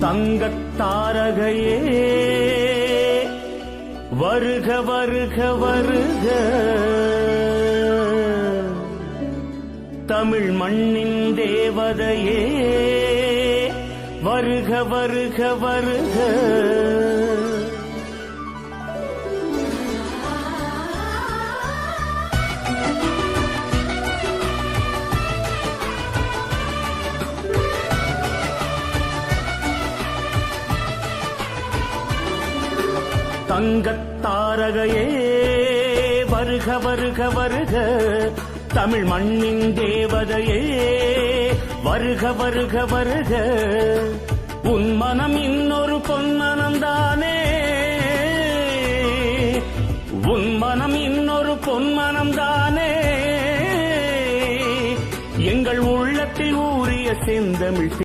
தங்கத்தாரகையே வருக வருக வருக, தமிழ் மண்ணின் தேவதையே வருக வருக வருக. தங்கத்தாரகையே வருக வருக வருக, தமிழ் மண்ணின் தேவதையே வருக வருக வருக. உன் மனம் இன்னொரு பொன்மனம்தானே, உன் மனம் இன்னொரு பொன்மனம்தானே, எங்கள் உள்ளத்தில் ஊறிய செந்தமிழ்